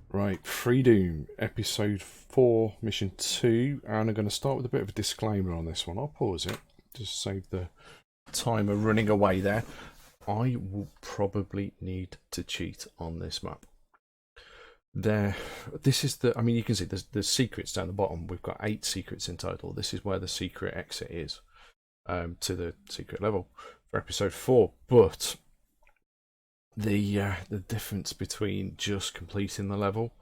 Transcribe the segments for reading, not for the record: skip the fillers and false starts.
Right, FreeDoom, episode 4, mission 2, and I'm going to start with a bit of a disclaimer on this one. I'll pause it, just save the timer running away there. I will probably need to cheat on this map. This is I mean, you can see there's secrets down the bottom. We've got 8 secrets in total. This is where the secret exit is, to the secret level for episode 4, but the difference between just completing the level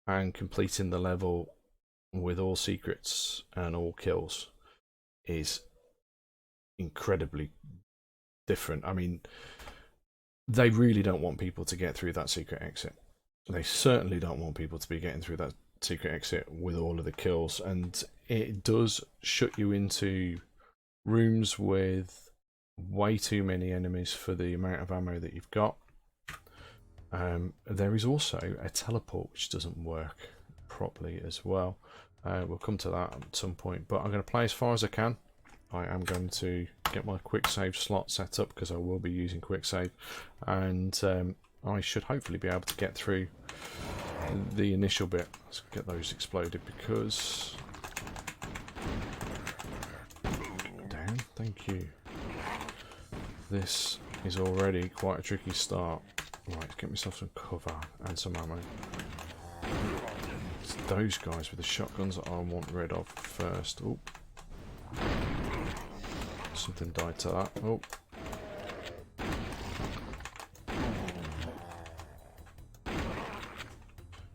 and completing the level with all secrets and all kills is incredibly different. I mean, they really don't want people to get through that secret exit. They certainly don't want people to be getting through that secret exit with all of the kills, and it does shut you into rooms with way too many enemies for the amount of ammo that you've got. There is also a teleport which doesn't work properly as well. We'll come to that at some point, but I'm going to play as far as I can. I am going to get my quick save slot set up because I will be using quick save, and I should hopefully be able to get through the initial bit. Let's get those exploded because... Damn, thank you. This is already quite a tricky start. Right, let's get myself some cover and some ammo. It's those guys with the shotguns that I want rid of first. Oh, something died to that. Oh,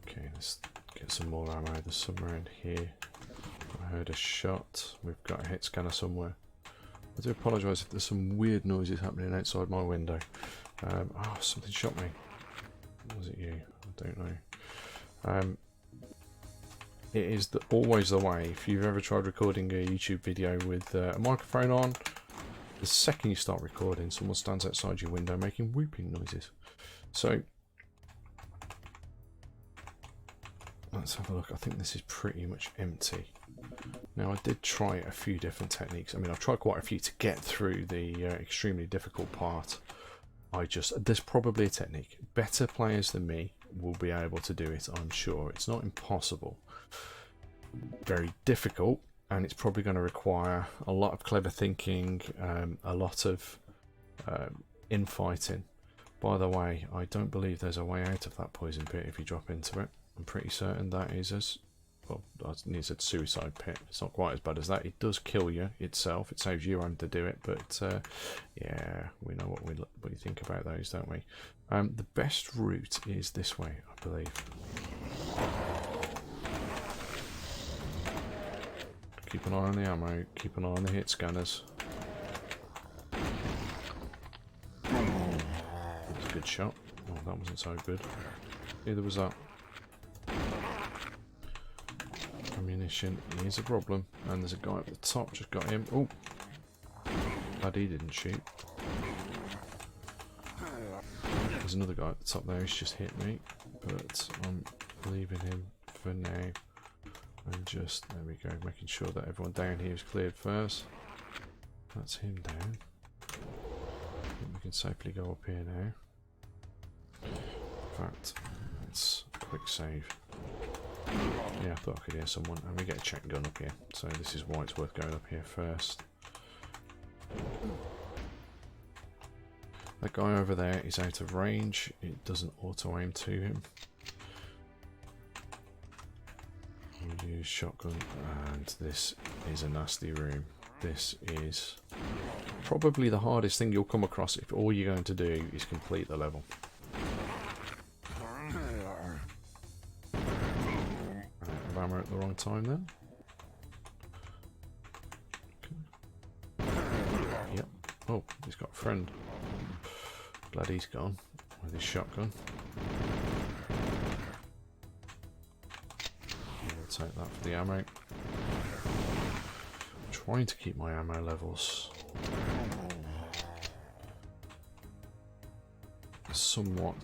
okay, let's get some more ammo. There's some around here. I heard a shot. We've got a hit scanner somewhere. I do apologise if there's some weird noises happening outside my window. Oh, something shot me. Was it you? I don't know. It is always the way. If you've ever tried recording a YouTube video with a microphone on, the second you start recording, someone stands outside your window making whooping noises. So, let's have a look. I think this is pretty much empty. Now, I did try a few different techniques. I mean, I've tried quite a few to get through the extremely difficult part. There's probably a technique. Better players than me will be able to do it, I'm sure. It's not impossible. Very difficult, and it's probably going to require a lot of clever thinking, a lot of infighting. By the way, I don't believe there's a way out of that poison pit if you drop into it. I'm pretty certain that is as... Well, I need a suicide pit. It's not quite as bad as that. It does kill you itself. It saves you having to do it, but yeah, we know what you think about those, don't we? The best route is this way, I believe. Keep an eye on the ammo. Keep an eye on the hit scanners. That's a good shot. Oh, that wasn't so good. Either was that. Ammunition is a problem, and there's a guy at the top, just got him. Oh, glad he didn't shoot. There's another guy at the top there, he's just hit me, but I'm leaving him for now. And just, there we go, making sure that everyone down here is cleared first. That's him down. I think we can safely go up here now. In fact, let's quick save. Yeah, I thought I could hear someone, and we get a check gun up here, so this is why it's worth going up here first. That guy over there is out of range, it doesn't auto aim to him. We'll use shotgun, and this is a nasty room. This is probably the hardest thing you'll come across if all you're going to do is complete the level. Ammo at the wrong time then. Okay. Yep. Oh, he's got a friend. Glad he's gone with his shotgun. We'll take that for the ammo. I'm trying to keep my ammo levels somewhat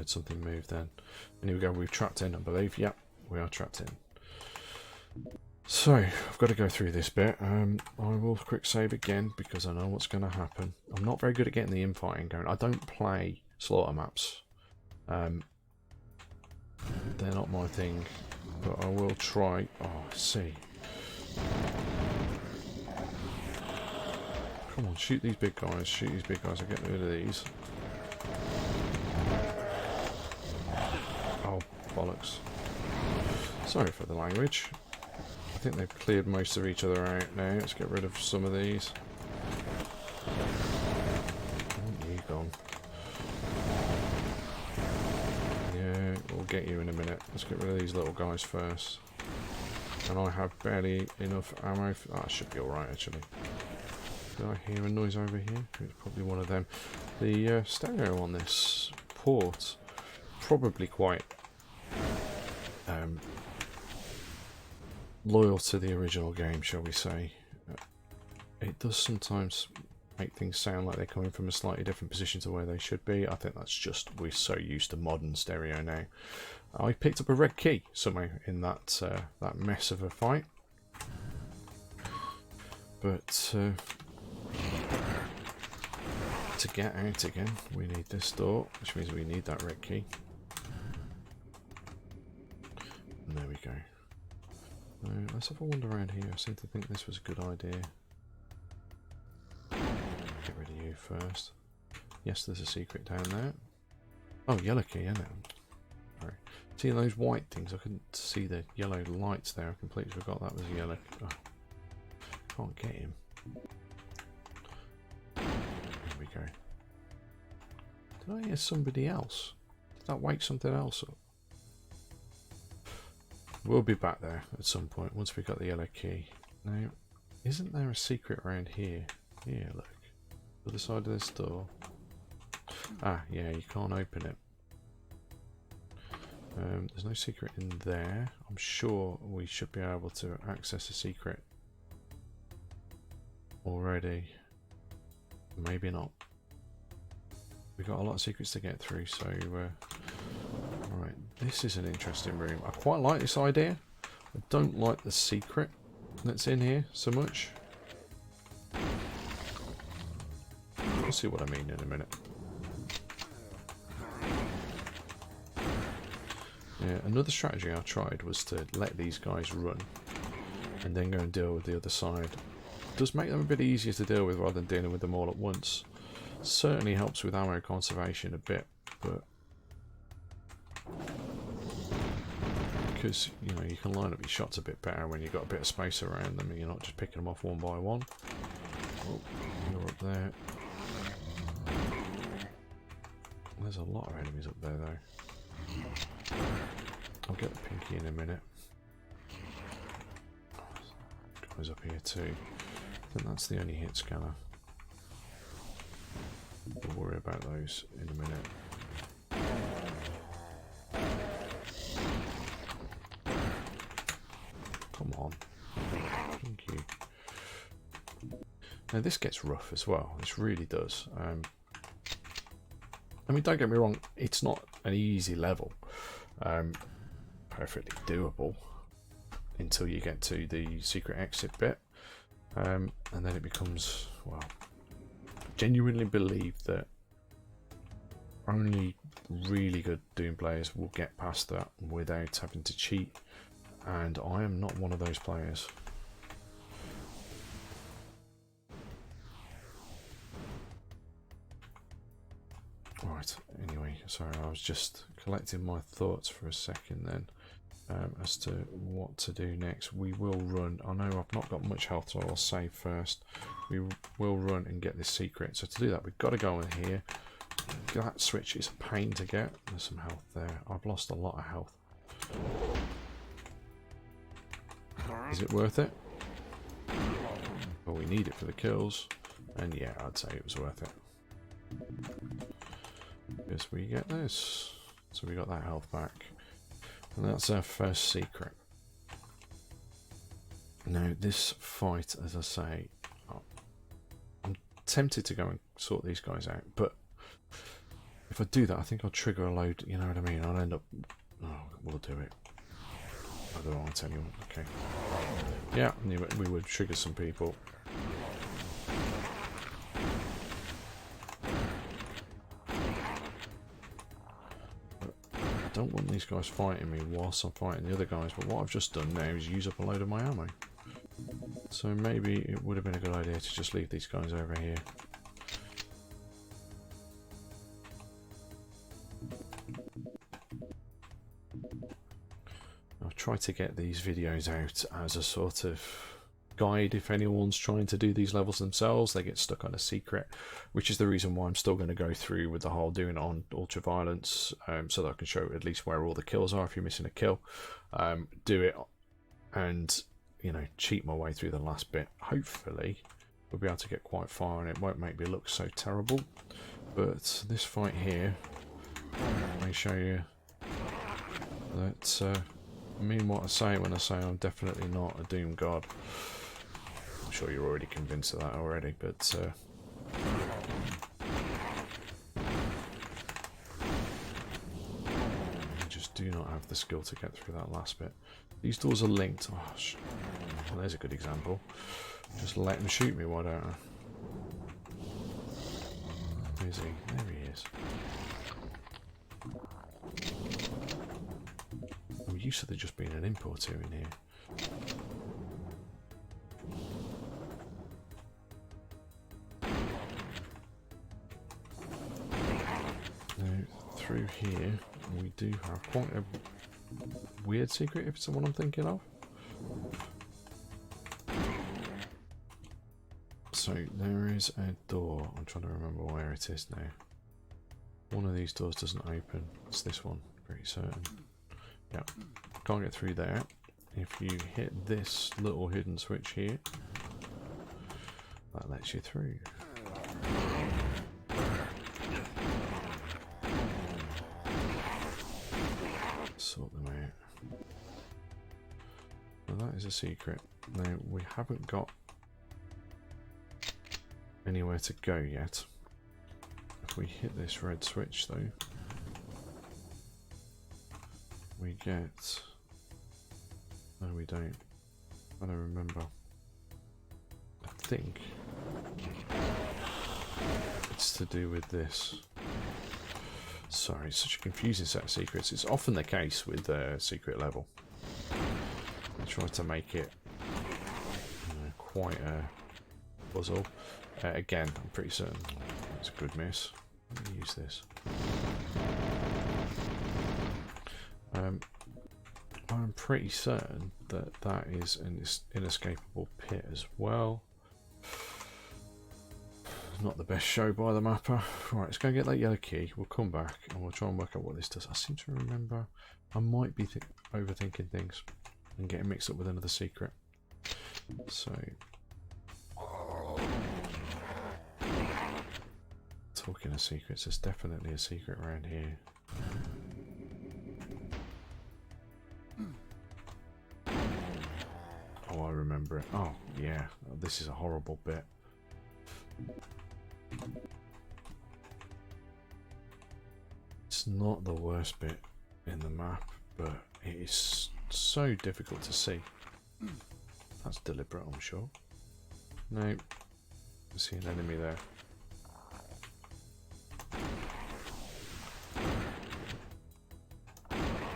something move then. And here we go, we've trapped in, I believe. Yep, we are trapped in. So, I've got to go through this bit. I will quick save again because I know what's going to happen. I'm not very good at getting the infighting going. I don't play slaughter maps. They're not my thing, but I will try. Oh, I see. Come on, shoot these big guys, shoot these big guys. I'll get rid of these. Oh, bollocks. Sorry for the language. I think they've cleared most of each other out now. Let's get rid of some of these. Oh, you gone. Yeah, we'll get you in a minute. Let's get rid of these little guys first. And I have barely enough ammo. Oh, that should be alright, actually. Did I hear a noise over here? It's probably one of them. The stereo on this port, probably quite loyal to the original game, shall we say. It does sometimes make things sound like they're coming from a slightly different position to where they should be. I think that's just, we're so used to modern stereo now. I picked up a red key somehow in that that mess of a fight. But to get out again, we need this door, which means we need that red key. And there we go. Let's have a wander around here. I seem to think this was a good idea. Get rid of you first. Yes, there's a secret down there. Oh, yellow key, isn't it? Sorry. See those white things? I couldn't see the yellow lights there. I completely forgot that was a yellow. Oh, can't get him. There we go. Did I hear somebody else? Did that wake something else up? We'll be back there at some point once we've got the yellow key. Now, isn't there a secret around here? Here, look. The other side of this door. Ah, yeah, you can't open it. There's no secret in there. I'm sure we should be able to access a secret already. Maybe not. We've got a lot of secrets to get through, so alright, this is an interesting room. I quite like this idea. I don't like the secret that's in here so much. You'll see what I mean in a minute. Yeah, another strategy I tried was to let these guys run and then go and deal with the other side. It does make them a bit easier to deal with rather than dealing with them all at once. Certainly helps with ammo conservation a bit, but because you know you can line up your shots a bit better when you've got a bit of space around them and you're not just picking them off one by one. Oh, you're up there. There's a lot of enemies up there though. I'll get the pinky in a minute. Guys up here too. I think that's the only hit scanner. We'll worry about those in a minute. Come on. Thank you. Now this gets rough as well. This really does. I mean, don't get me wrong, it's not an easy level. Perfectly doable until you get to the secret exit bit. And then it becomes, well, genuinely believe that only really good Doom players will get past that without having to cheat, and I am not one of those players. Right, anyway, sorry, I was just collecting my thoughts for a second then as to what to do next. We will run. I know I've not got much health, so I'll save first. We will run and get this secret. So to do that, we've got to go in here. That switch is a pain to get. There's some health there. I've lost a lot of health. Is it worth it? Well, we need it for the kills. And yeah, I'd say it was worth it. Because we get this. So we got that health back. And that's our first secret. Now this fight, as I say, I'm tempted to go and sort these guys out, but if I do that, I think I'll trigger a load, you know what I mean? I'll end up, oh, we'll do it. I don't want anyone. Okay. Yeah, we would trigger some people. I don't want these guys fighting me whilst I'm fighting the other guys, but what I've just done now is use up a load of my ammo. So maybe it would have been a good idea to just leave these guys over here. I've tried to get these videos out as a sort of guide if anyone's trying to do these levels themselves. They get stuck on a secret, which is the reason why I'm still going to go through with the whole doing it on Ultraviolence, so that I can show at least where all the kills are if you're missing a kill. Do it and, you know, cheat my way through the last bit. Hopefully we'll be able to get quite far and it won't make me look so terrible. But this fight here may show you that I mean what I say when I say I'm definitely not a Doom God. I'm sure you're already convinced of that already, but I just do not have the skill to get through that last bit. These doors are linked. Oh, well, there's a good example. Just let him shoot me, why don't I? Where is he? There he is. I'm used to there just being an importer in here. Now, through here, we do have quite a weird secret, if it's the one I'm thinking of. So, there is a door. I'm trying to remember where it is now. One of these doors doesn't open. It's this one, pretty certain. Yeah, can't get through there. If you hit this little hidden switch here, that lets you through. Sort them out. Now that is a secret. Now we haven't got anywhere to go yet. If we hit this red switch though, we get... No, we don't. I don't remember. I think it's to do with this. Sorry, it's such a confusing set of secrets. It's often the case with the secret level. I try to make it, you know, quite a puzzle. Again, I'm pretty certain it's a good miss. Let me use this. I'm pretty certain that that is an inescapable pit as well. Not the best show by the mapper. Right, let's go get that yellow key. We'll come back and we'll try and work out what this does. I seem to remember I might be overthinking things and getting mixed up with another secret. So, talking of secrets, there's definitely a secret around here. Oh, I remember it. Oh, yeah. Oh, this is a horrible bit. It's not the worst bit in the map, but it is so difficult to see. That's deliberate, I'm sure. No. I see an enemy there.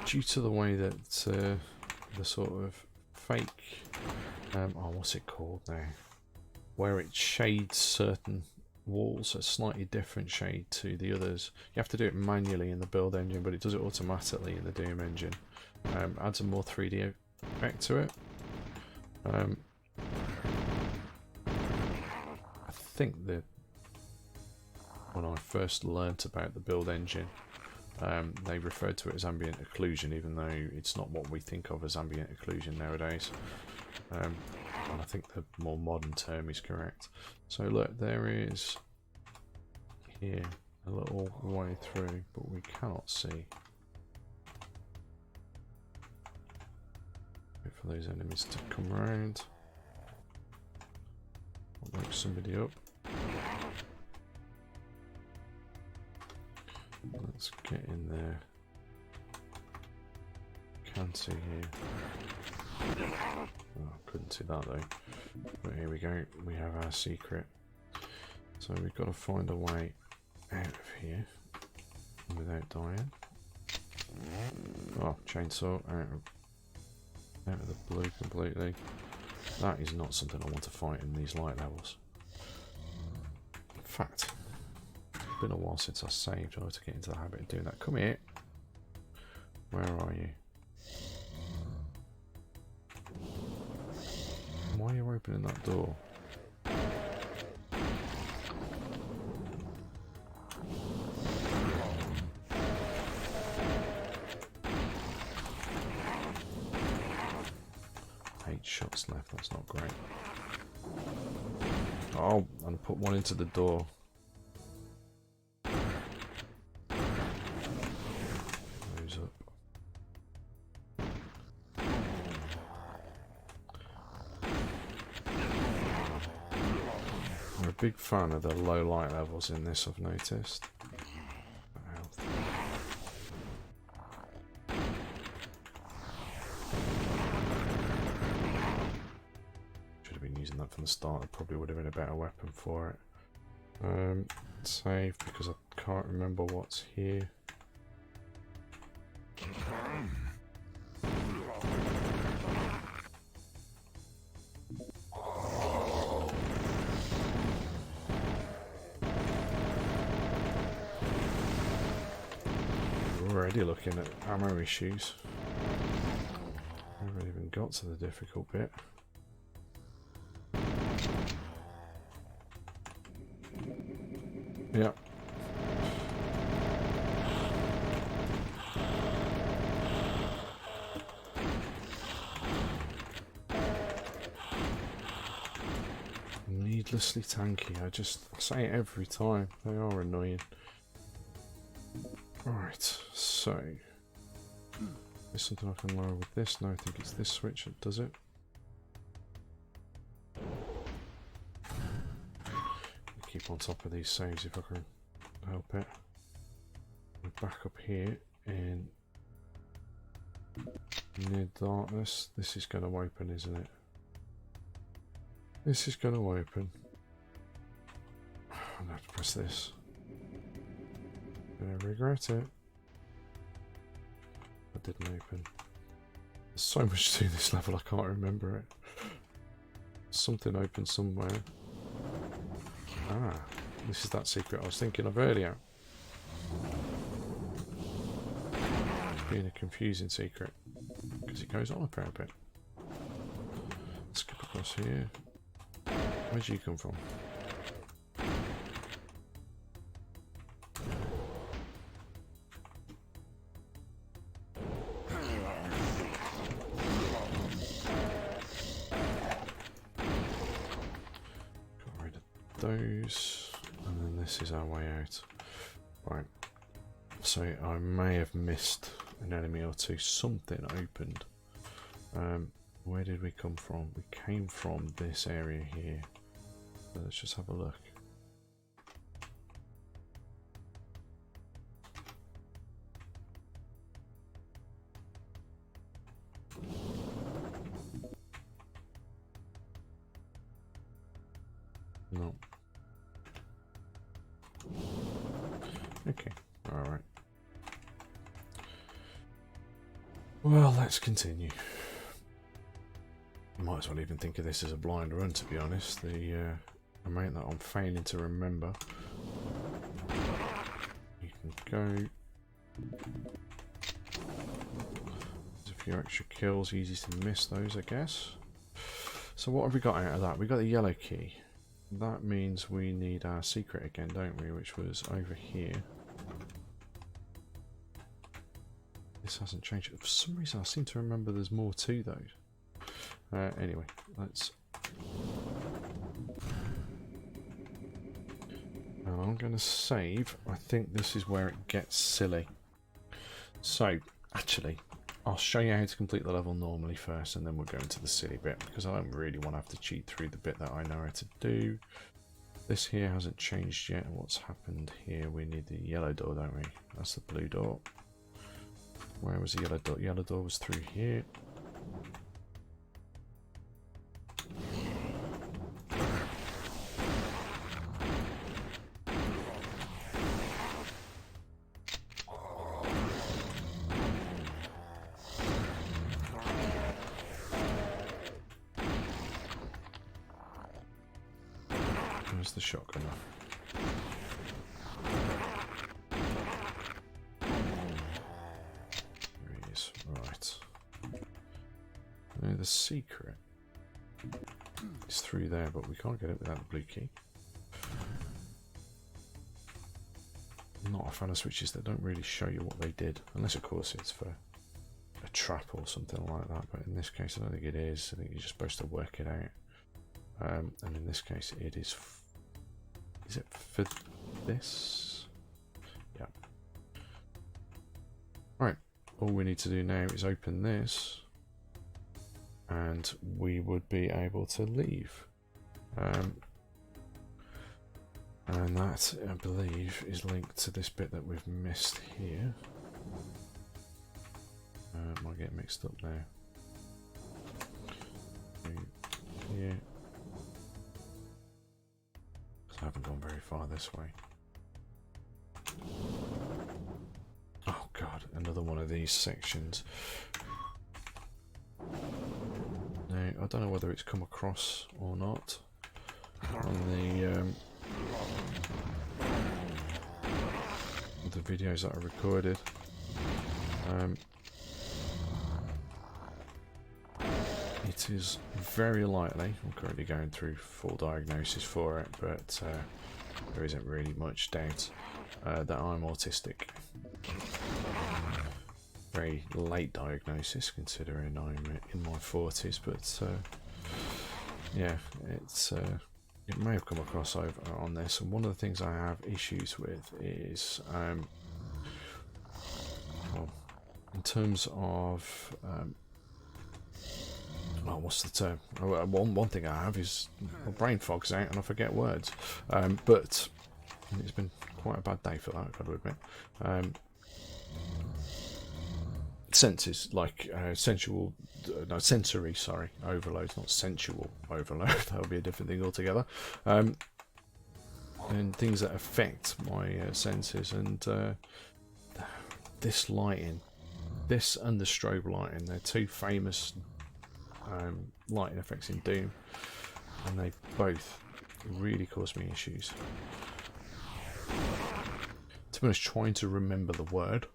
Due to the way that the sort of fake, oh, what's it called now? Where it shades certain walls a slightly different shade to the others. You have to do it manually in the build engine, but it does it automatically in the Doom engine. Adds a more 3D effect to it. I think that when I first learnt about the build engine, they referred to it as ambient occlusion, even though it's not what we think of as ambient occlusion nowadays. And I think the more modern term is correct. So look, there is here a little way through, but we cannot see. Wait for those enemies to come around. I'll wake somebody up. Let's get in there. can see here. Oh, couldn't see that though. But here we go. We have our secret. So we've got to find a way out of here without dying. Oh, chainsaw out of the blue completely. That is not something I want to fight in these light levels. In fact, it's been a while since I saved. I have to get into the habit of doing that. Come here. Where are you? Why are you opening that door? Shots left, that's not great. Oh, and I put one into the door. Goes up. I'm a big fan of the low light levels in this, I've noticed. From the start, it probably would have been a better weapon for it. Save because I can't remember what's here. We're already looking at ammo issues. I haven't even got to the difficult bit. Yeah. Needlessly tanky. I say it every time. They are annoying. Right, so there's something I can lower with this. No, I think it's this switch that does it. Keep on top of these saves if I can help it. We're back up here in near darkness. This is going to open, isn't it? This is going to open. I'm going to have to press this. I'm going to regret it. That didn't open. There's so much to this level I can't remember it. Something opened somewhere. Ah, this is that secret I was thinking of earlier. Being a confusing secret. Because it goes on a fair bit. Skip across here. Where'd you come from? Those, and then this is our way out. Right, so I may have missed an enemy or two. Something opened. Where did we come from? We came from this area here. So let's just have a look. No. Okay, alright. Well, let's continue. I might as well even think of this as a blind run, to be honest. The amount that I'm failing to remember. You can go. There's a few extra kills, easy to miss those, I guess. So what have we got out of that? We got the yellow key. That means we need our secret again, don't we? Which was over here. This hasn't changed. For some reason I seem to remember there's more to those. Anyway, let's... And I'm going to save. I think this is where it gets silly. So, actually, I'll show you how to complete the level normally first, and then we'll go into the silly bit, because I don't really want to have to cheat through the bit that I know how to do. This here hasn't changed yet. What's happened here? We need the yellow door, don't we? That's the blue door. Where was the yellow door? Yellow door was through here. Where's the shotgun? The secret is through there, but we can't get it without the blue key. I'm not a fan of switches that don't really show you what they did, unless of course it's for a trap or something like that, but in this case I don't think it is. I think you're just supposed to work it out, and in this case it is it for this? Yeah. Right, all we need to do now is open this and we would be able to leave. And that, I believe, is linked to this bit that we've missed here. Might get mixed up now. Here. I haven't gone very far this way. Oh god, another one of these sections. Now, I don't know whether it's come across or not on the videos that I recorded. It is very likely, I'm currently going through full diagnosis for it, but there isn't really much doubt that I'm autistic. Very late diagnosis considering I'm in my 40s, but yeah, it may have come across over on this. And one of the things I have issues with is well, in terms of well, what's the term? One thing I have is my brain fogs out and I forget words, but it's been quite a bad day for that, I've got to admit. Senses, like sensory, sorry, overload, not sensual overload. That would be a different thing altogether. And things that affect my senses, and this lighting, this and the strobe lighting, they're two famous lighting effects in Doom, and they both really cause me issues. To be honest, trying to remember the word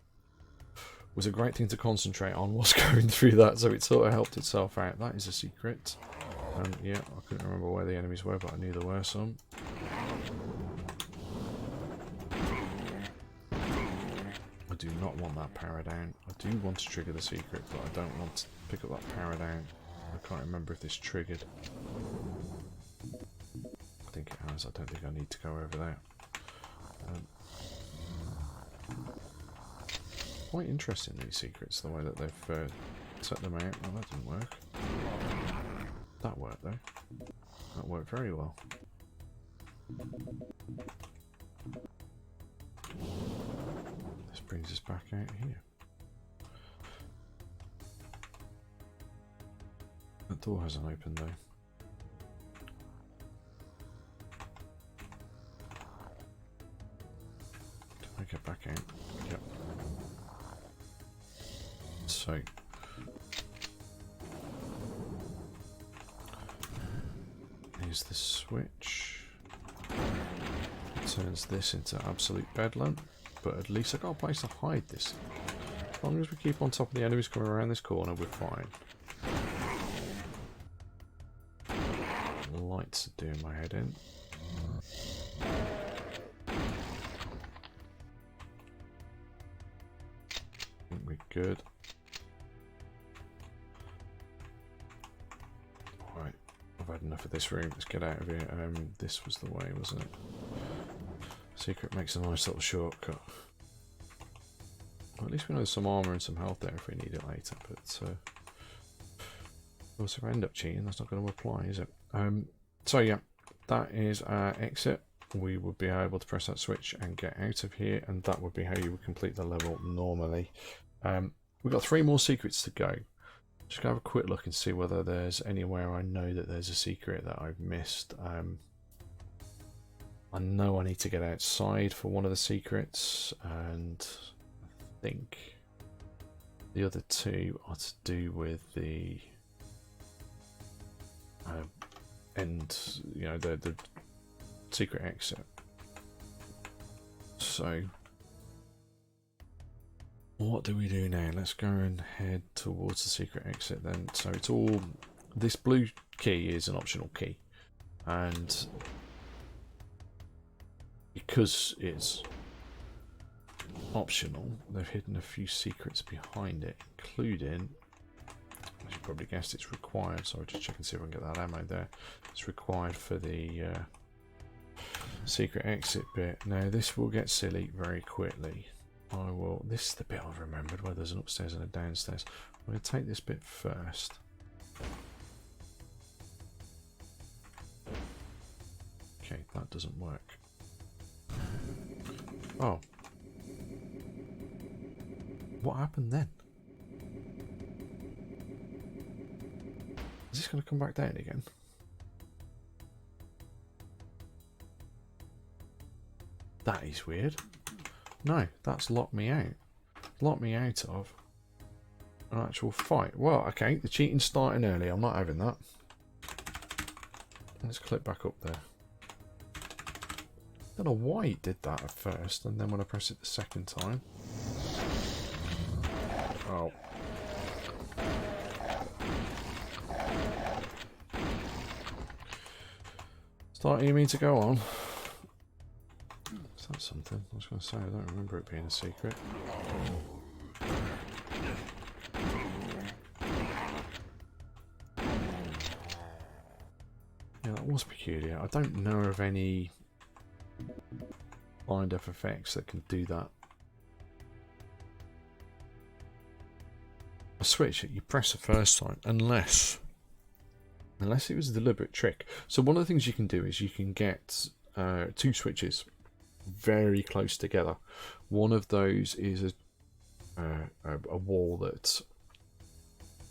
was a great thing to concentrate on whilst going through that, so it sort of helped itself out. That is a secret. Yeah, I couldn't remember where the enemies were, but I knew there were some. I do not want that power down. I do want to trigger the secret, but I don't want to pick up that power down. I can't remember if this triggered. I think it has. I don't think I need to go over there. Quite interesting, these secrets, the way that they've set them out. Oh, that didn't work. That worked though. That worked very well. This brings us back out here. That door hasn't opened though. Can I get back out? Yep. So here's the switch. It turns this into absolute bedlam, but at least I got a place to hide this. As long as we keep on top of the enemies coming around this corner, we're fine. The lights are doing my head in. I think we're good. I've had enough of this room, let's get out of here. This was the way, wasn't it? Secret makes a nice little shortcut. Well, at least we know there's some armour and some health there if we need it later, but of course if I end up cheating, that's not going to apply, is it? So yeah, that is our exit. We would be able to press that switch and get out of here, and that would be how you would complete the level normally. we've got 3 more secrets to go. Just gonna have a quick look and see whether there's anywhere I know that there's a secret that I've missed. I know I need to get outside for one of the secrets, and I think the other 2 are to do with the end, you know, the secret exit. So what do we do now? Let's go and head towards the secret exit then. So it's all, this blue key is an optional key, and because it's optional, they've hidden a few secrets behind it, including, as you probably guessed, it's required, so I'll just check and see if I can get that ammo there. It's required for the secret exit bit. Now this will get silly very quickly. This is the bit I've remembered, where there's an upstairs and a downstairs. I'm going to take this bit first. Okay, that doesn't work. Oh. What happened then? Is this going to come back down again? That is weird. No, that's locked me out. Locked me out of an actual fight. Well, okay, the cheating's starting early. I'm not having that. Let's click back up there. Don't know why it did that at first, and then when I press it the second time. Oh. Starting you mean to go on? Is that something? I was going to say, I don't remember it being a secret. Yeah, that was peculiar. I don't know of any blind F effects that can do that. A switch that you press the first time, unless it was a deliberate trick. So one of the things you can do is you can get 2 switches very close together. One of those is a wall that,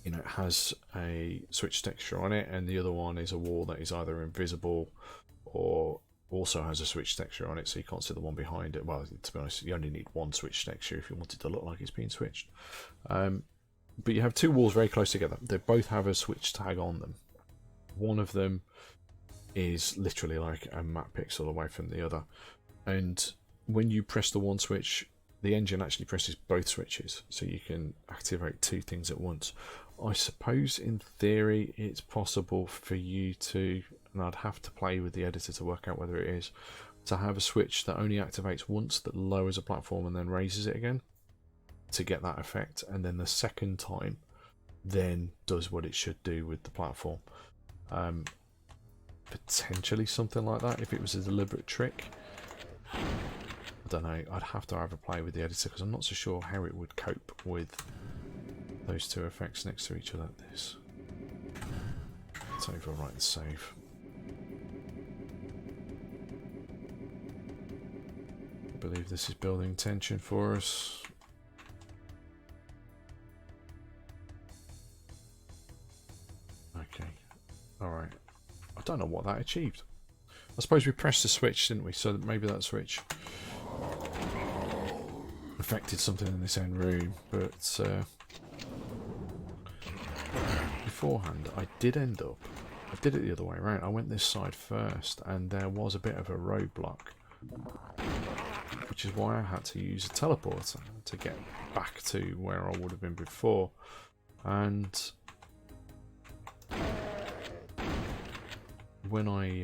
you know, has a switch texture on it, and the other one is a wall that is either invisible or also has a switch texture on it, so you can't see the one behind it. Well, to be honest, you only need 1 switch texture if you want it to look like it's being switched. But you have 2 walls very close together. They both have a switch tag on them. One of them is literally like a map pixel away from the other, and when you press the one switch, the engine actually presses both switches, so you can activate 2 things at once. I suppose in theory it's possible for you to, and I'd have to play with the editor to work out whether it is, to have a switch that only activates once, that lowers a platform and then raises it again to get that effect, and then the second time then does what it should do with the platform. Potentially something like that if it was a deliberate trick. I don't know, I'd have to have a play with the editor because I'm not so sure how it would cope with those 2 effects next to each other. This. Let's overwrite and save. I believe this is building tension for us. Okay, alright. I don't know what that achieved. I suppose we pressed the switch, didn't we? So maybe that switch affected something in this end room, but beforehand I did end up, I did it the other way around. I went this side first, and there was a bit of a roadblock, which is why I had to use a teleporter to get back to where I would have been before. And when I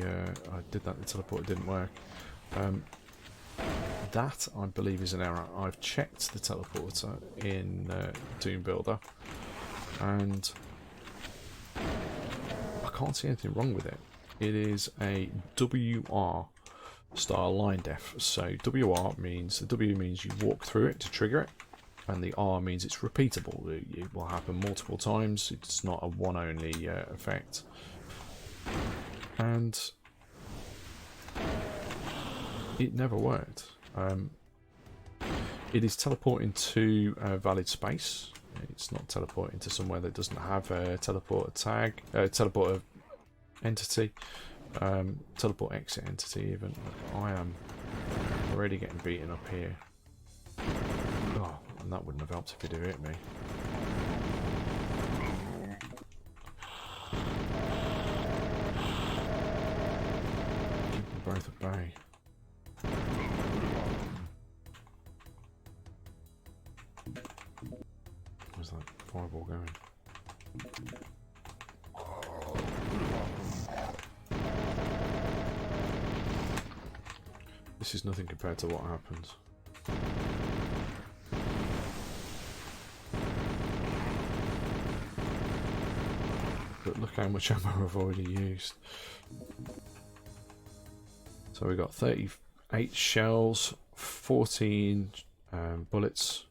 did that, the teleporter didn't work. That, I believe, is an error. I've checked the teleporter in Doom Builder, and I can't see anything wrong with it. It is a WR style line def. So WR means, the W means you walk through it to trigger it, and the R means it's repeatable. It will happen multiple times. It's not a one only effect. And it never worked. It is teleporting to a valid space. It's not teleporting to somewhere that doesn't have a teleporter tag, teleporter entity, teleport exit entity even. I am already getting beaten up here. Oh, and that wouldn't have helped if it had hit me. Keep them both at bay. Where's that fireball going? This is nothing compared to what happens. But look how much ammo I've already used. So we got 38 shells, 14 bullets.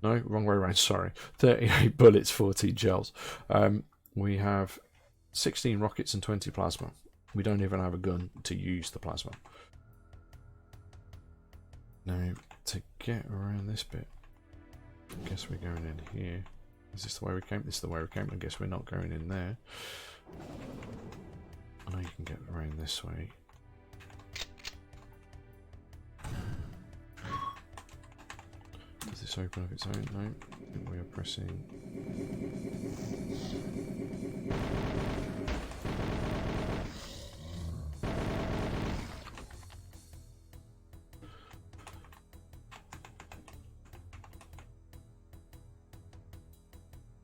No, wrong way around, sorry. 38 bullets, 14 shells. We have 16 rockets and 20 plasma. We don't even have a gun to use the plasma. Now, to get around this bit, I guess we're going in here. Is this the way we came? This is the way we came. I guess we're not going in there. I know you can get around this way. Does this open of its own? No. I think we are pressing.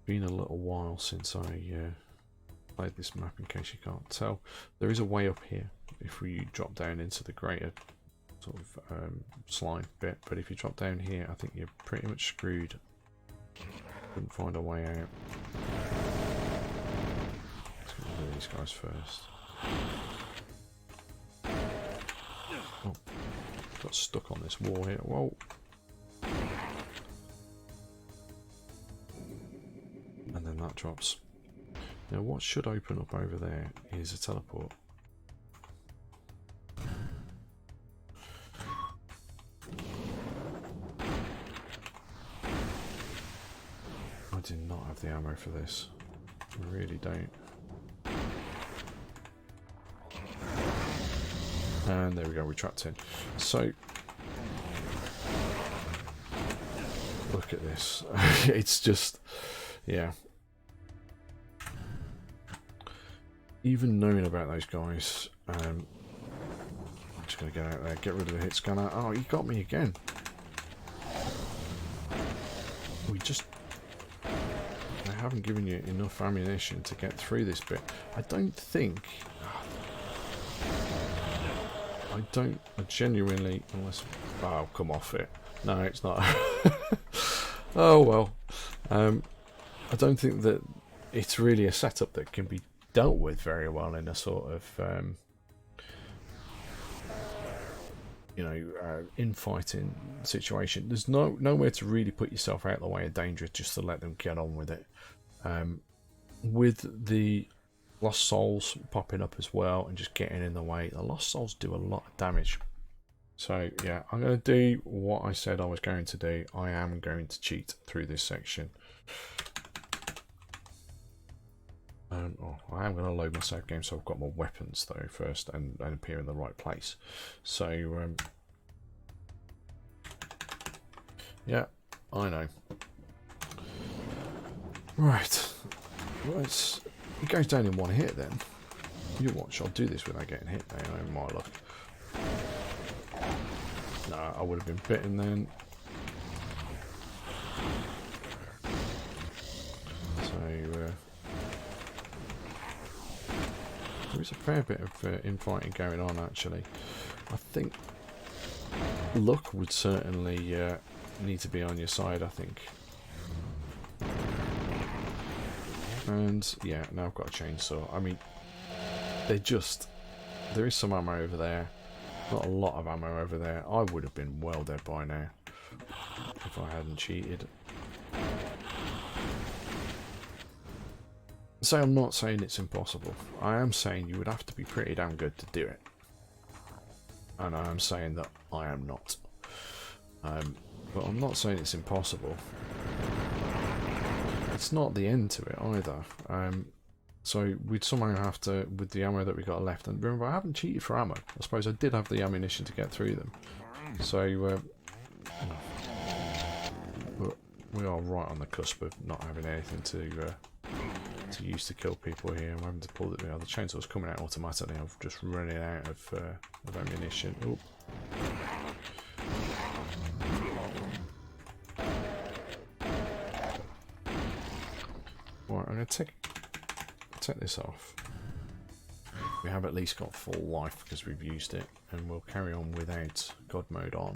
Been a little while since I played this map, in case you can't tell. There is a way up here if we drop down into the greater sort of slime bit, but if you drop down here I think you're pretty much screwed. Couldn't find a way out. Let's get rid of these guys first. Oh, got stuck on this wall here. Whoa. And then that drops. Now what should open up over there is a teleport. I do not have the ammo for this. I really don't. And there we go, we trapped in. So look at this. It's just, yeah. Even knowing about those guys, I'm just going to get out there, get rid of the hit scanner. Oh, he got me again. I haven't given you enough ammunition to get through this bit. I genuinely, unless, oh, come off it. No, it's not. Oh, well. I don't think that it's really a setup that can be dealt with very well in a sort of infighting situation. There's nowhere to really put yourself out of the way of danger, just to let them get on with it. With the Lost Souls popping up as well and just getting in the way, the Lost Souls do a lot of damage. So yeah, I'm going to do what I said I was going to do. I am going to cheat through this section. I am going to load my save game so I've got my weapons though first and appear in the right place. So yeah, I know. Right, it goes down in one hit then. You watch, I'll do this without getting hit now, in my luck. No, I would have been bitten then. So there is a fair bit of infighting going on actually. I think luck would certainly need to be on your side, I think. And yeah, now I've got a chainsaw. I mean, there is some ammo over there. Not a lot of ammo over there. I would have been well dead by now if I hadn't cheated. So I'm not saying it's impossible. I am saying you would have to be pretty damn good to do it. And I am saying that I am not. But I'm not saying it's impossible. it's not the end to it either. So we'd somehow have to, with the ammo that we got left, and remember I haven't cheated for ammo. I suppose I did have the ammunition to get through them. So but we are right on the cusp of not having anything to use to kill people here. I'm having to pull the chainsaw's coming out automatically. I'm just running out of ammunition. Oh. Right, I'm going to take this off. We have at least got full life because we've used it, and we'll carry on without God mode on.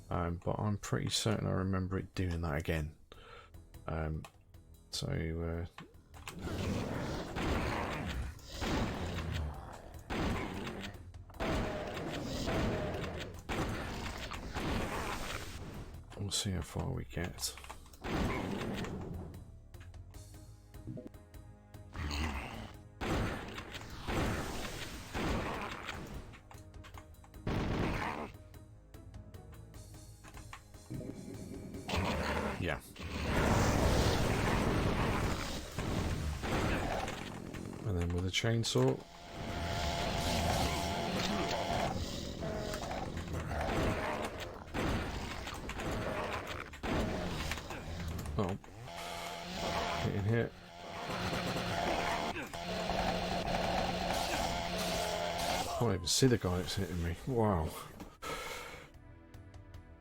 But I'm pretty certain I remember it doing that again. We'll see how far we get. Yeah. And then with a chainsaw. Oh. Getting hit. I can't even see the guy that's hitting me. Wow.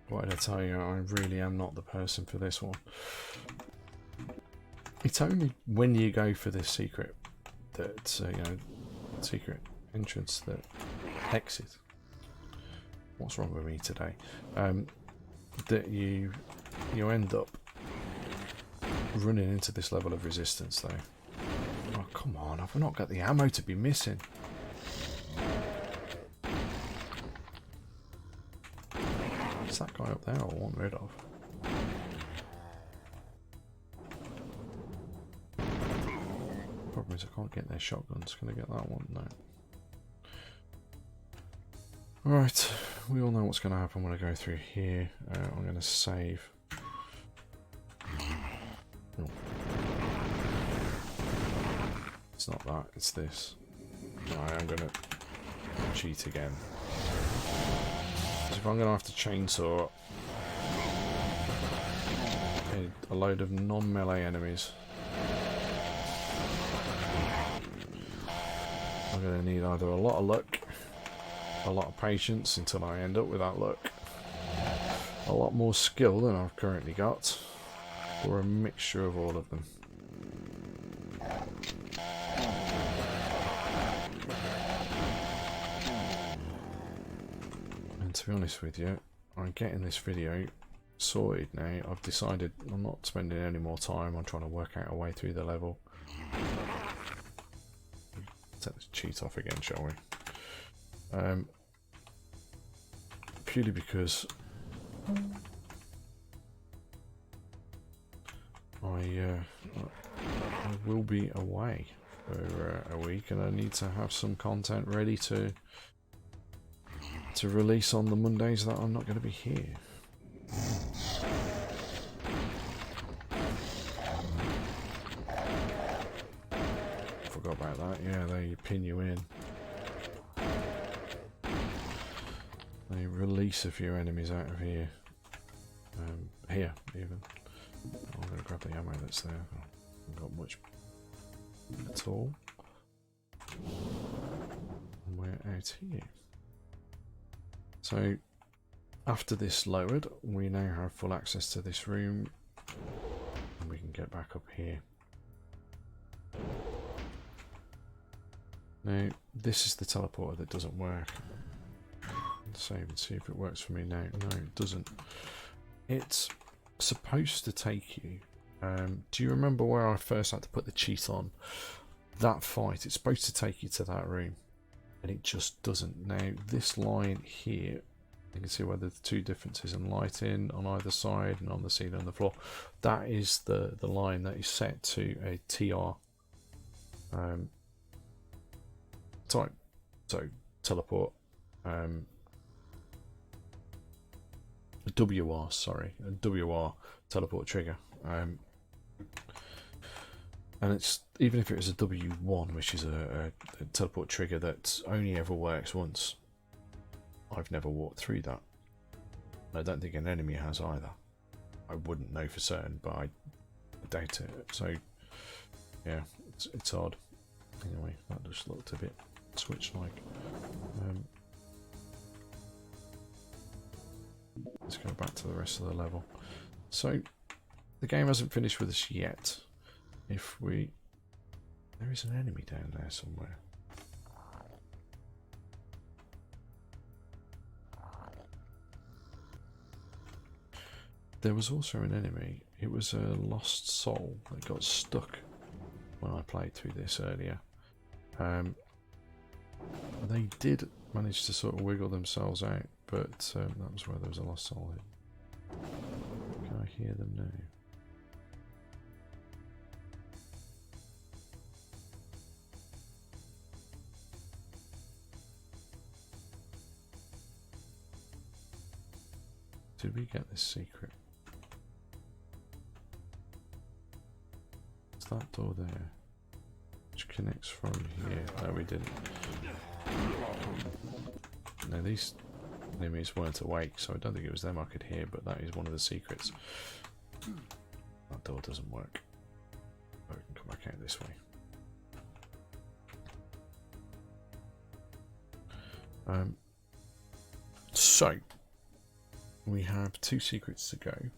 What did I tell you? I really am not the person for this one. It's only when you go for this secret that secret entrance, that exit. What's wrong with me today? That you end up running into this level of resistance, though. Oh come on! I've not got the ammo to be missing. It's that guy up there I want rid of. Problem is I can't get their shotguns. Can I get that one? No. Alright, we all know what's going to happen when I go through here. I'm going to save. Oh. It's not that, it's this. I am going to cheat again. If I'm going to have to chainsaw a load of non-melee enemies, I'm going to need either a lot of luck, a lot of patience until I end up with that luck, a lot more skill than I've currently got, or a mixture of all of them. To be honest with you, I'm getting this video sorted now. I've decided I'm not spending any more time on trying to work out a way through the level. Take this cheat off again, shall we? Purely because I will be away for a week, and I need to have some content ready to release on the Mondays that I'm not going to be here. Forgot about that. Yeah, they pin you in. They release a few enemies out of here. Here, even. I'm going to grab the ammo that's there. I haven't got much at all. And we're out here. So, after this lowered, we now have full access to this room, and we can get back up here. Now, this is the teleporter that doesn't work. Let's save and see if it works for me now. No, it doesn't. It's supposed to take you. Do you remember where I first had to put the cheat on? That fight, it's supposed to take you to that room. And it just doesn't. Now this line here, you can see where the two differences in lighting on either side and on the ceiling and the floor. That is the line that is set to a TR type. So teleport WR, sorry, a WR teleport trigger. And it's even if it was a W1, which is a teleport trigger that only ever works once, I've never walked through that. I don't think an enemy has either. I wouldn't know for certain, but I doubt it. So yeah, it's odd. Anyway, that just looked a bit Switch-like. Let's go back to the rest of the level. So the game hasn't finished with us yet. If we... There is an enemy down there somewhere. There was also an enemy. It was a lost soul that got stuck when I played through this earlier. They did manage to sort of wiggle themselves out, but that was where there was a lost soul hit. Can I hear them now? Did we get this secret? It's that door there, which connects from here. No, we didn't. No, these enemies weren't awake, so I don't think it was them I could hear, but that is one of the secrets. That door doesn't work. Oh, we can come back out this way. So we have 2 secrets to go,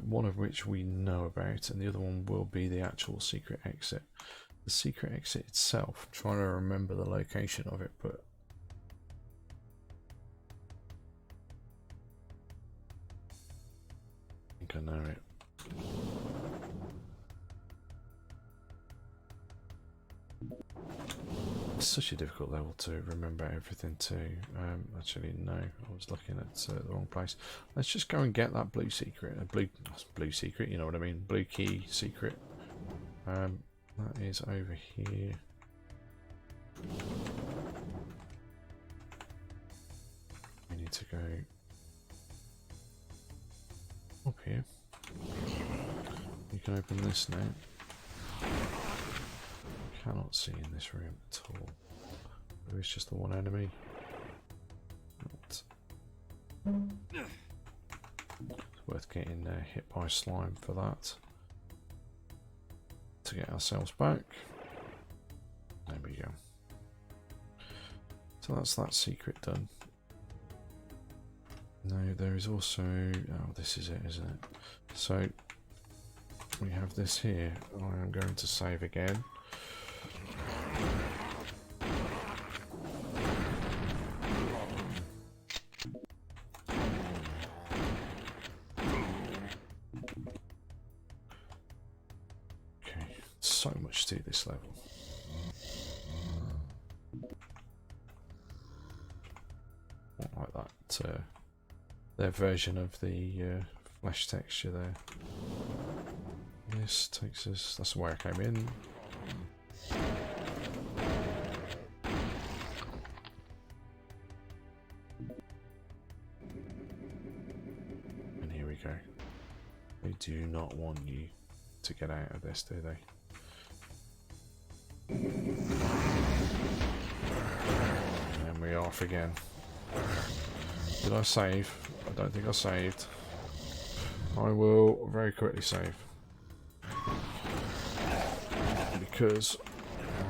one of which we know about, and the other one will be the actual secret exit. The secret exit itself, I'm trying to remember the location of it, but I think I know it. It's such a difficult level to remember everything too. Actually, no, I was looking at the wrong place. Let's just go and get that blue secret. Blue secret, you know what I mean? Blue key secret. That is over here. We need to go up here. You can open this now. Cannot see in this room at all. There is just the one enemy. It's worth getting hit by slime for that. To get ourselves back. There we go. So that's that secret done. No, there is also... Oh, this is it, isn't it? So, we have this here. I am going to save again. So much to this level. Not like that. Their version of the flesh texture there. This takes us. That's where I came in. And here we go. They do not want you to get out of this, do they? And we are off again. Did I save? I don't think I saved. I will very quickly save. Because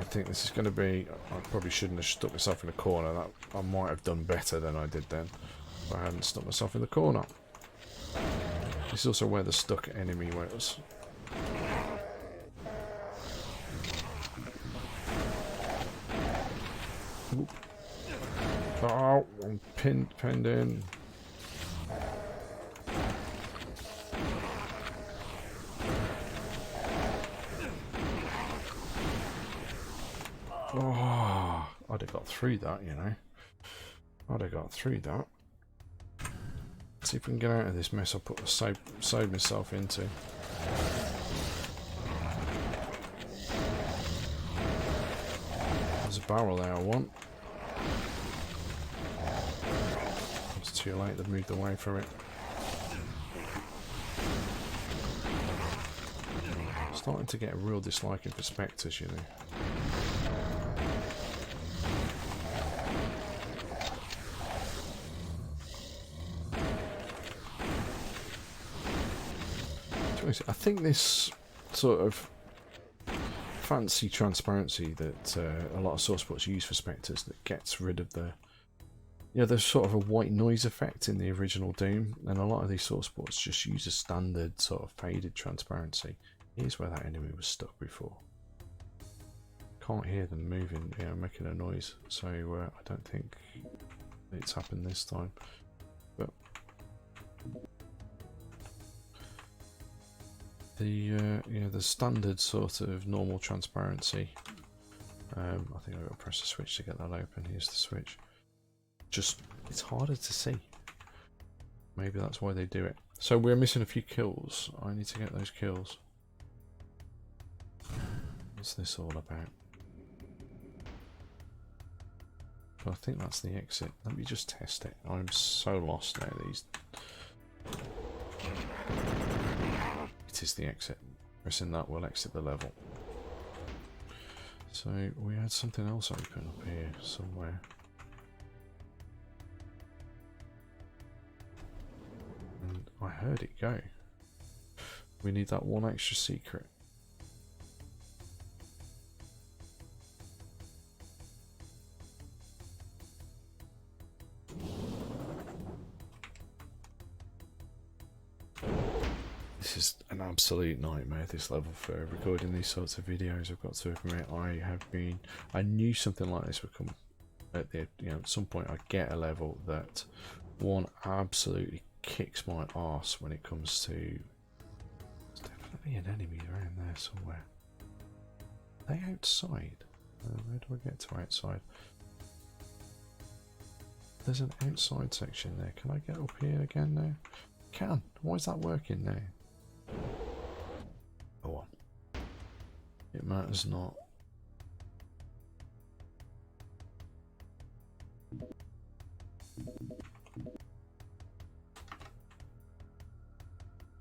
I think this is going to be... I probably shouldn't have stuck myself in a corner. That I might have done better than I did then. If I hadn't stuck myself in the corner. This is also where the stuck enemy was. Oh, I'm pinned in. Oh, I'd have got through that, you know. I'd have got through that. Let's see if we can get out of this mess I sewed myself into. There's a barrel there I want. It's too late, they've moved away from it. It's starting to get a real disliking for Spectres, you know. I think this sort of fancy transparency that a lot of source ports use for Spectres that gets rid of the, you know, there's sort of a white noise effect in the original Doom, and a lot of these source ports just use a standard sort of faded transparency. Here's where that enemy was stuck before. Can't hear them moving, you know, making a noise, so I don't think it's happened this time. But the you know, the standard sort of normal transparency. I think I've got to press the switch to get that open. Here's the switch. Just, it's harder to see. Maybe that's why they do it. So we're missing a few kills. I need to get those kills. What's this all about? But I think that's the exit. Let me just test it. I'm so lost now. It is the exit. Pressing that will exit the level. So we had something else open up here somewhere. And I heard it go. We need that one extra secret. This is an absolute nightmare, this level, for recording these sorts of videos. I've got to admit, I knew something like this would come at the, you know, at some point. I get a level that one absolutely kicks my arse when it comes to. There's definitely an enemy around there somewhere. Are they outside? Where do I get to outside? There's an outside section there. Can I get up here again now? Can. Why is that working now? Oh well. It matters not.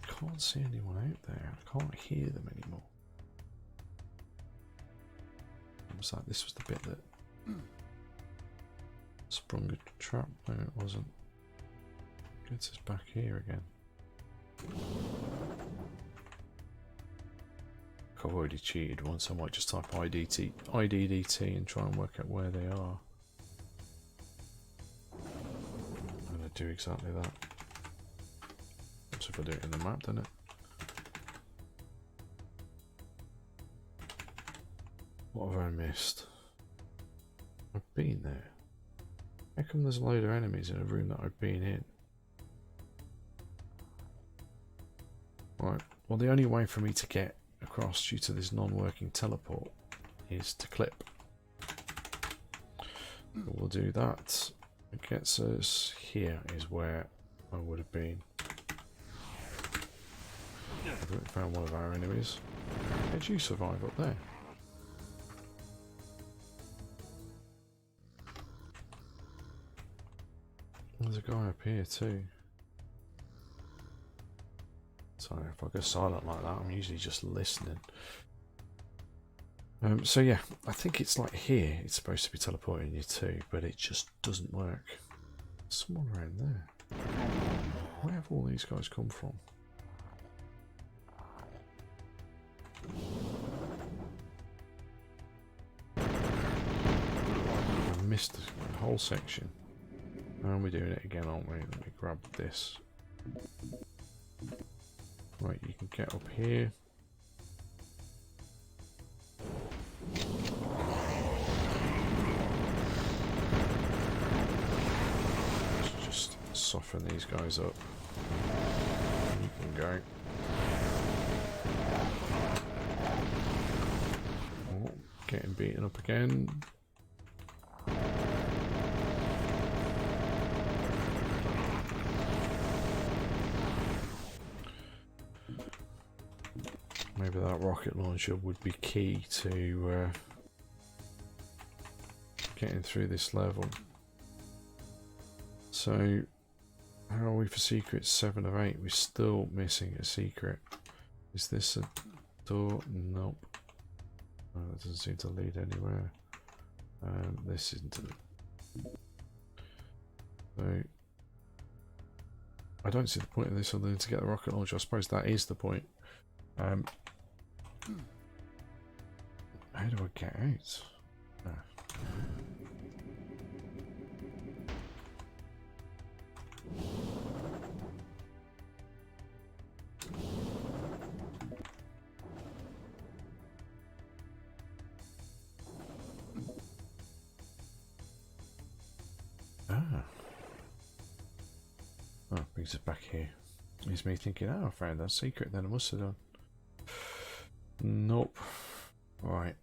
Can't see anyone out there. I can't hear them anymore. It was like this was the bit that sprung a trap. No, it wasn't. Gets us back here again. I've already cheated once. I might just type IDDT and try and work out where they are. I'm going to do exactly that. So if I do it in the map, doesn't it? What have I missed? I've been there. How come there's a load of enemies in a room that I've been in? Right, well, the only way for me to get across due to this non-working teleport is to clip. We'll do that. It gets us here is where I would have been. I found one of our enemies. How did you survive up there? There's a guy up here too. So if I go silent like that, I'm usually just listening. So yeah, I think it's like here, it's supposed to be teleporting you to, but it just doesn't work. Someone around there. Where have all these guys come from? I missed the whole section. And we're doing it again, aren't we? Let me grab this. Right, you can get up here. Let's just soften these guys up. You can go. Oh, getting beaten up again. Maybe that rocket launcher would be key to getting through this level. So, how are we for secrets? 7 of 8. We're still missing a secret. Is this a Door, nope. That doesn't seem to lead anywhere. This isn't. So I don't see the point of this other than to get the rocket launcher. I suppose that is the point. How do I get out? Oh, brings us back here. It's me thinking, oh, I found that secret, then I must have done. Nope. Right.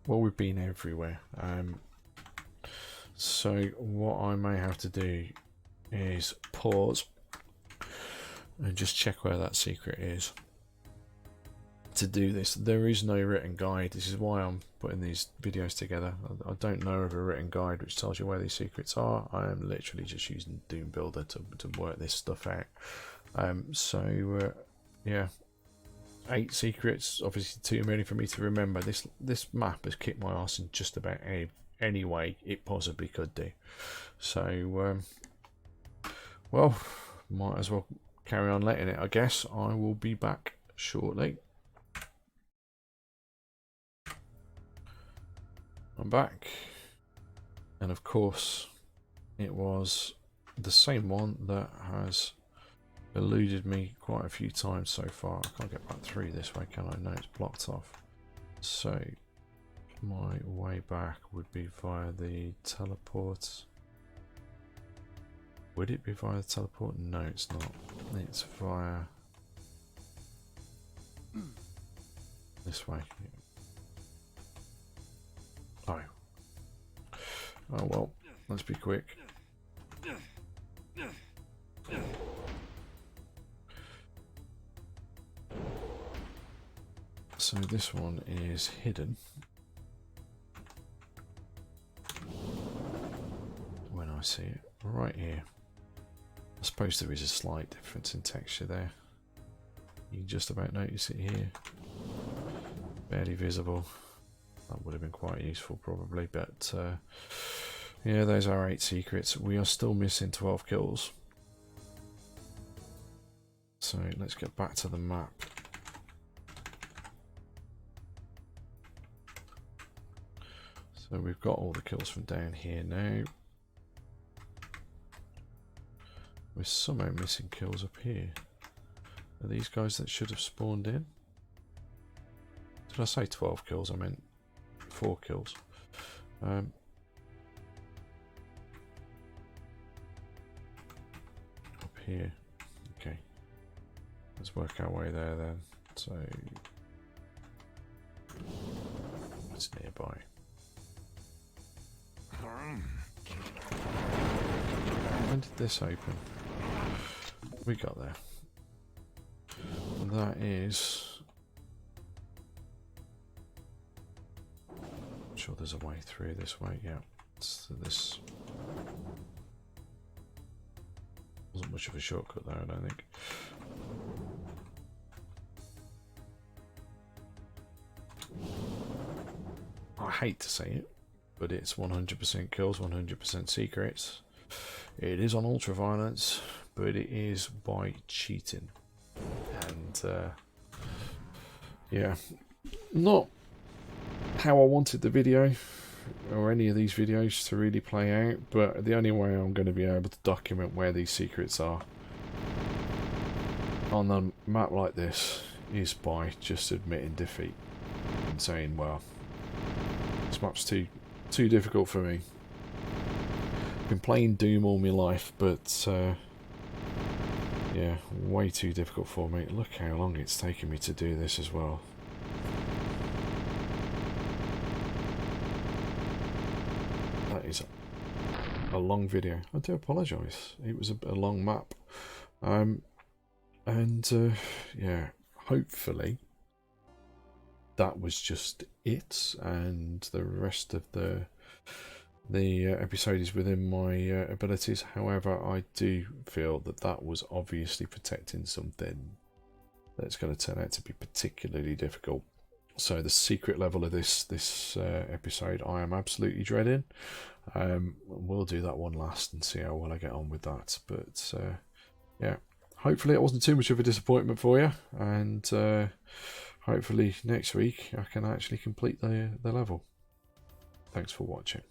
Well, we've been everywhere. So what I may have to do is pause and just check where that secret is. To do this, there is no written guide. This is why I'm putting these videos together. I don't know of a written guide which tells you where these secrets are. I am literally just using Doom Builder to work this stuff out. Yeah, 8 secrets, obviously too many for me to remember. This map has kicked my ass in just about any way it possibly could do. So well, might as well carry on letting it, I guess. I will be back shortly. I'm back, and of course it was the same one that has eluded me quite a few times so far. I can't get back through this way, can I? No, it's blocked off. So my way back would be via the teleport. Would it be via the teleport? No, it's not. It's via this way. Oh. Oh well, let's be quick. So this one is hidden. When I see it, right here. I suppose there is a slight difference in texture there. You can just about notice it here. Barely visible. That would have been quite useful probably, but yeah, those are 8 secrets. We are still missing 12 kills. So let's get back to the map. So we've got all the kills from down here now. We're somehow missing kills up here. Are these guys that should have spawned in? Did I say 12 kills? I meant 4 kills. Up here. Okay. Let's work our way there then. So it's nearby. When did this open? We got there. And that is... I'm sure there's a way through this way. Yeah. So this wasn't much of a shortcut there, I don't think. I hate to say it, but it's 100% kills, 100% secrets. It is on Ultraviolence, but it is by cheating. And yeah, not how I wanted the video or any of these videos to really play out, but the only way I'm going to be able to document where these secrets are on a map like this is by just admitting defeat and saying, well, this map's too difficult for me. Been playing Doom all my life, but yeah, way too difficult for me. Look how long it's taken me to do this as well. That is a long video. I do apologise. It was a long map. Yeah, hopefully that was just it, and the rest of the episode is within my abilities. However, I do feel that that was obviously protecting something that's going to turn out to be particularly difficult. So the secret level of this episode I am absolutely dreading. We'll do that one last and see how well I get on with that. But yeah, hopefully it wasn't too much of a disappointment for you, and hopefully next week I can actually complete the level. Thanks for watching.